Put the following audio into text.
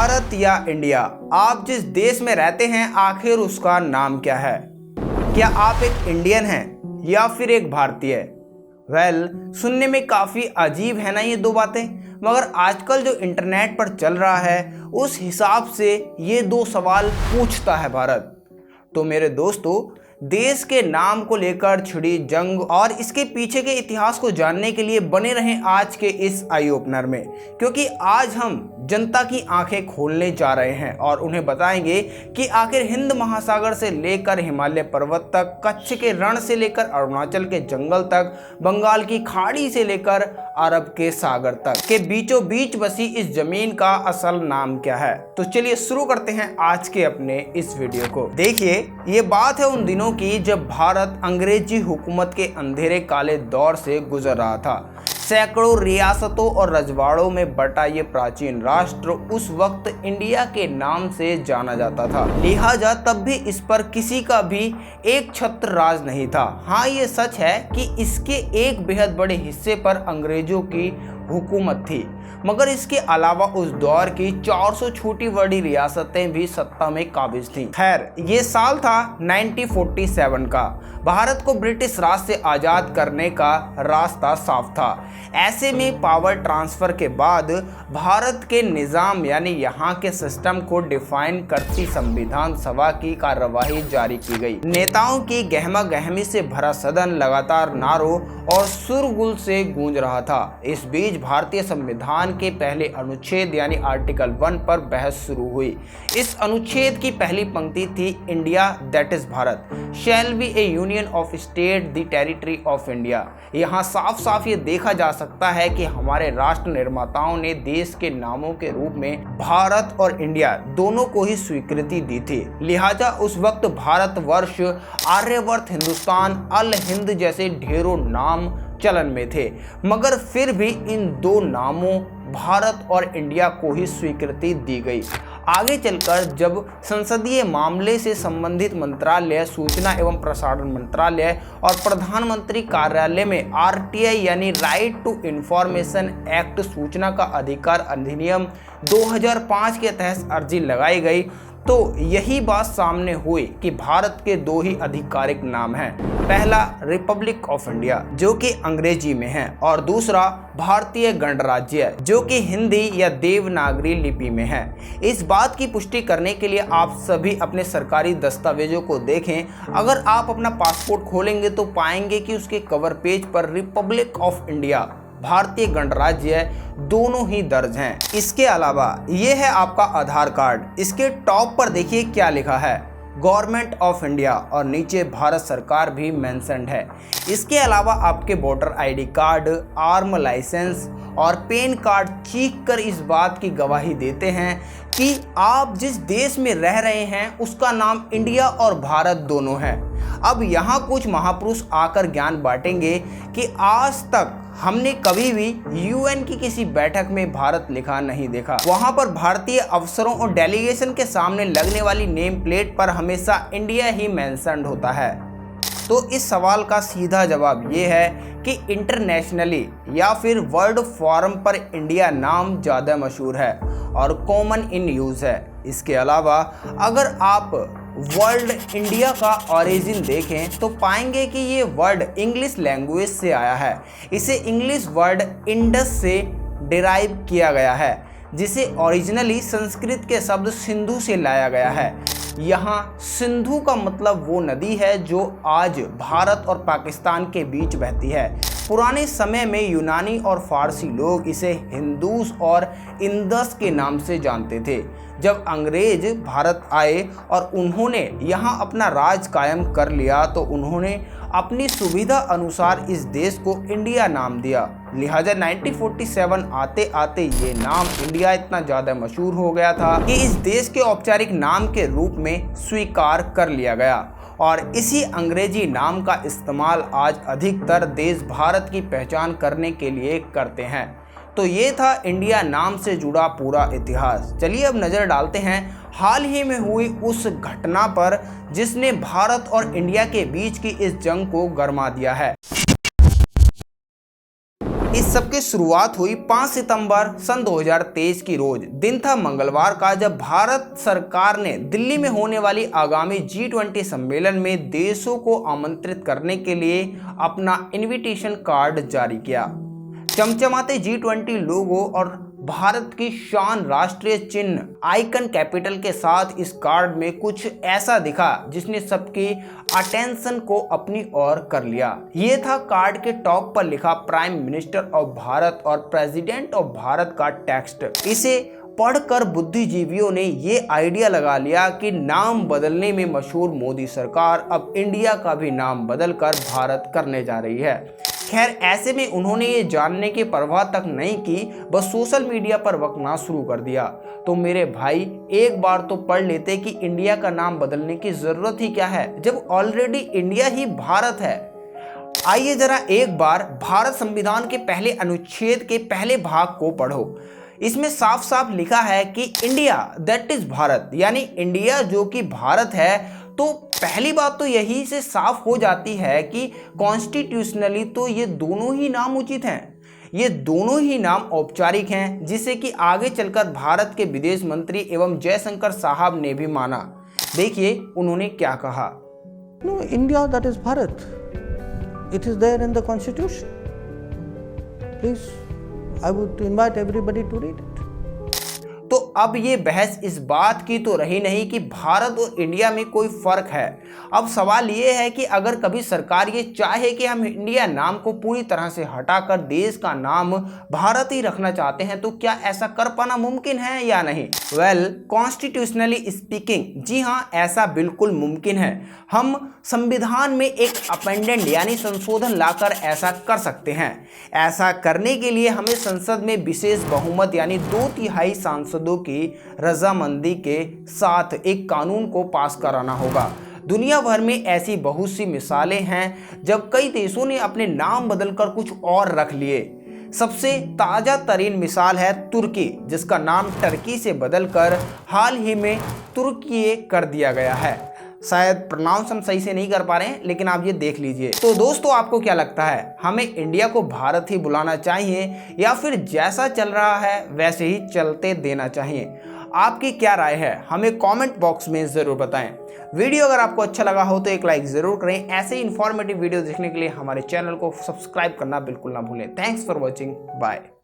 भारत या इंडिया, आप जिस देश में रहते हैं आखिर उसका नाम क्या है? क्या आप एक इंडियन हैं या फिर एक भारतीय? सुनने में काफ़ी अजीब है ना ये दो बातें, मगर आजकल जो इंटरनेट पर चल रहा है उस हिसाब से ये दो सवाल पूछता है भारत। तो मेरे दोस्तों, देश के नाम को लेकर छिड़ी जंग और इसके पीछे के इतिहास को जानने के लिए बने रहें आज के इस आई ओपनर में, क्योंकि आज हम जनता की आंखें खोलने जा रहे हैं और उन्हें बताएंगे कि आखिर हिंद महासागर से लेकर हिमालय पर्वत तक, कच्छ के रण से लेकर अरुणाचल के जंगल तक, बंगाल की खाड़ी से लेकर अरब के सागर तक के बीचों बीच बसी इस जमीन का असल नाम क्या है। तो चलिए शुरू करते हैं आज के अपने इस वीडियो को। देखिए, ये बात है उन दिनों की जब भारत अंग्रेजी हुकूमत के अंधेरे काले दौर से गुजर रहा था। सैकड़ों रियासतों और रजवाड़ों में बटा ये प्राचीन राष्ट्र उस वक्त इंडिया के नाम से जाना जाता था, लिहाजा तब भी इस पर किसी का भी एक छत्र राज नहीं था। हाँ, ये सच है कि इसके एक बेहद बड़े हिस्से पर अंग्रेजों की हुकूमत थी, मगर इसके अलावा उस दौर की 400 छोटी बड़ी रियासतें भी सत्ता में काबिज थीं। खैर, ये साल था 1947 का। भारत को ब्रिटिश राज से आज़ाद करने का रास्ता साफ था। ऐसे में पावर ट्रांसफ़र के बाद भारत के निज़ाम यानी यहाँ के सिस्टम को डिफाइन करती संविधान सभा की कार्यवाही जारी की गई। नेताओं की गहमा गहमी से भरा सदन लगातार नारों और शोरगुल से गूंज रहा था। इस बीच भारतीय संविधान के पहले अनुच्छेद यानी आर्टिकल 1 पर बहस शुरू हुई। इस अनुच्छेद की पहली पंक्ति थी, India that is Bharat shall be A union of state the territory of India. यहाँ साफ साफ ये देखा जा सकता है कि हमारे राष्ट्र निर्माताओं ने देश के नामों के रूप में भारत और इंडिया दोनों को ही स्वीकृति दी थी। लिहाजा उस वक्त भारतवर्ष, आर्यवर्त, हिंदुस्तान, अल हिंद जैसे ढेरों नाम चलन में थे, मगर फिर भी इन दो नामों भारत और इंडिया को ही स्वीकृति दी गई। आगे चलकर जब संसदीय मामले से संबंधित मंत्रालय, सूचना एवं प्रसारण मंत्रालय और प्रधानमंत्री कार्यालय में आरटीआई यानी राइट टू इंफॉर्मेशन एक्ट, सूचना का अधिकार अधिनियम 2005 के तहत अर्जी लगाई गई, तो यही बात सामने हुई कि भारत के दो ही आधिकारिक नाम हैं। पहला रिपब्लिक ऑफ इंडिया जो कि अंग्रेजी में है, और दूसरा भारतीय गणराज्य जो कि हिंदी या देवनागरी लिपि में है। इस बात की पुष्टि करने के लिए आप सभी अपने सरकारी दस्तावेजों को देखें। अगर आप अपना पासपोर्ट खोलेंगे तो पाएंगे कि उसके कवर पेज पर रिपब्लिक ऑफ इंडिया, भारतीय गणराज्य दोनों ही दर्ज हैं। इसके अलावा ये है आपका आधार कार्ड। इसके टॉप पर देखिए क्या लिखा है, गवर्नमेंट ऑफ इंडिया, और नीचे भारत सरकार भी मेंशन्ड है। इसके अलावा आपके voter ID card, arm licence और पैन कार्ड चीख कर इस बात की गवाही देते हैं कि आप जिस देश में रह रहे हैं उसका नाम इंडिया और भारत दोनों है। अब यहाँ कुछ महापुरुष आकर ज्ञान बांटेंगे कि आज तक हमने कभी भी यूएन की किसी बैठक में भारत लिखा नहीं देखा। वहां पर भारतीय अफसरों और डेलीगेशन के सामने लगने वाली नेम प्लेट पर हमेशा इंडिया ही मेंशन्ड होता है। तो इस सवाल का सीधा जवाब ये है कि इंटरनेशनली या फिर वर्ल्ड फोरम पर इंडिया नाम ज़्यादा मशहूर है और कॉमन इन यूज़ है। इसके अलावा अगर आप वर्ल्ड इंडिया का ओरिजिन देखें तो पाएंगे कि ये वर्ड इंग्लिश लैंग्वेज से आया है। इसे इंग्लिश वर्ड इंडस से डिराइव किया गया है, जिसे ओरिजिनली संस्कृत के शब्द सिंधु से लाया गया है। यहाँ सिंधु का मतलब वो नदी है जो आज भारत और पाकिस्तान के बीच बहती है। पुराने समय में यूनानी और फारसी लोग इसे हिंदूस और इंदस के नाम से जानते थे। जब अंग्रेज भारत आए और उन्होंने यहाँ अपना राज कायम कर लिया तो उन्होंने अपनी सुविधा अनुसार इस देश को इंडिया नाम दिया। लिहाजा 1947 आते आते ये नाम इंडिया इतना ज़्यादा मशहूर हो गया था कि इस देश के औपचारिक नाम के रूप में स्वीकार कर लिया गया, और इसी अंग्रेजी नाम का इस्तेमाल आज अधिकतर देश भारत की पहचान करने के लिए करते हैं। तो ये था इंडिया नाम से जुड़ा पूरा इतिहास। चलिए अब नज़र डालते हैं हाल ही में हुई उस घटना पर जिसने भारत और इंडिया के बीच की इस जंग को गरमा दिया है। इस सब की शुरुआत हुई 5 सितंबर सन 2023 की रोज। दिन था मंगलवार का, जब भारत सरकार ने दिल्ली में होने वाली आगामी G20 सम्मेलन में देशों को आमंत्रित करने के लिए अपना इनविटेशन कार्ड जारी किया। चमचमाते G20 लोगो और भारत की शान राष्ट्रीय चिन्ह आइकन कैपिटल के साथ इस कार्ड में कुछ ऐसा दिखा जिसने सबकी अटेंशन को अपनी ओर कर लिया। ये था कार्ड के टॉप पर लिखा प्राइम मिनिस्टर ऑफ भारत और प्रेसिडेंट ऑफ भारत का टेक्स्ट। इसे पढ़कर बुद्धिजीवियों ने ये आइडिया लगा लिया कि नाम बदलने में मशहूर मोदी सरकार अब इंडिया का भी नाम बदलकर भारत करने जा रही है। खैर, ऐसे में उन्होंने ये जानने की परवाह तक नहीं की, बस सोशल मीडिया पर बकना शुरू कर दिया। तो मेरे भाई, एक बार तो पढ़ लेते कि इंडिया का नाम बदलने की जरूरत ही क्या है जब ऑलरेडी इंडिया ही भारत है। आइए जरा एक बार भारत संविधान के पहले अनुच्छेद के पहले भाग को पढ़ो। इसमें साफ साफ लिखा है कि इंडिया दैट इज भारत, यानी इंडिया जो कि भारत है। तो पहली बात तो यही से साफ हो जाती है कि कॉन्स्टिट्यूशनली तो ये दोनों ही नाम उचित हैं। ये दोनों ही नाम औपचारिक हैं, जिसे कि आगे चलकर भारत के विदेश मंत्री एवं जयशंकर साहब ने भी माना। देखिए उन्होंने क्या कहा। No, India that is Bharat. It is there in the constitution. Please, I would invite everybody to read it. तो अब ये बहस इस बात की तो रही नहीं कि भारत और इंडिया में कोई फर्क है। अब सवाल ये है कि अगर कभी सरकार ये चाहे कि हम इंडिया नाम को पूरी तरह से हटाकर देश का नाम भारत ही रखना चाहते हैं, तो क्या ऐसा कर पाना मुमकिन है या नहीं? वेल, कॉन्स्टिट्यूशनली स्पीकिंग, जी हाँ, ऐसा बिल्कुल मुमकिन है। हम संविधान में एक अमेंडमेंट यानी संशोधन लाकर ऐसा कर सकते हैं। ऐसा करने के लिए हमें संसद में विशेष बहुमत यानी 2/3 सांसदों की रजामंदी के साथ एक कानून को पास कराना होगा। दुनिया भर में ऐसी बहुत सी मिसालें हैं जब कई देशों ने अपने नाम बदलकर कुछ और रख लिए। सबसे ताज़ा तरीन मिसाल है तुर्की, जिसका नाम टर्की से बदलकर हाल ही में तुर्की कर दिया गया है। शायद प्रोनाउंस हम सही से नहीं कर पा रहे हैं, लेकिन आप ये देख लीजिए। तो दोस्तों, आपको क्या लगता है, हमें इंडिया को भारत ही बुलाना चाहिए या फिर जैसा चल रहा है वैसे ही चलते देना चाहिए? आपकी क्या राय है, हमें कमेंट बॉक्स में ज़रूर बताएं। वीडियो अगर आपको अच्छा लगा हो तो एक लाइक ज़रूर करें। ऐसे ही इन्फॉर्मेटिव वीडियो देखने के लिए हमारे चैनल को सब्सक्राइब करना बिल्कुल ना भूलें। Thanks for watching, bye.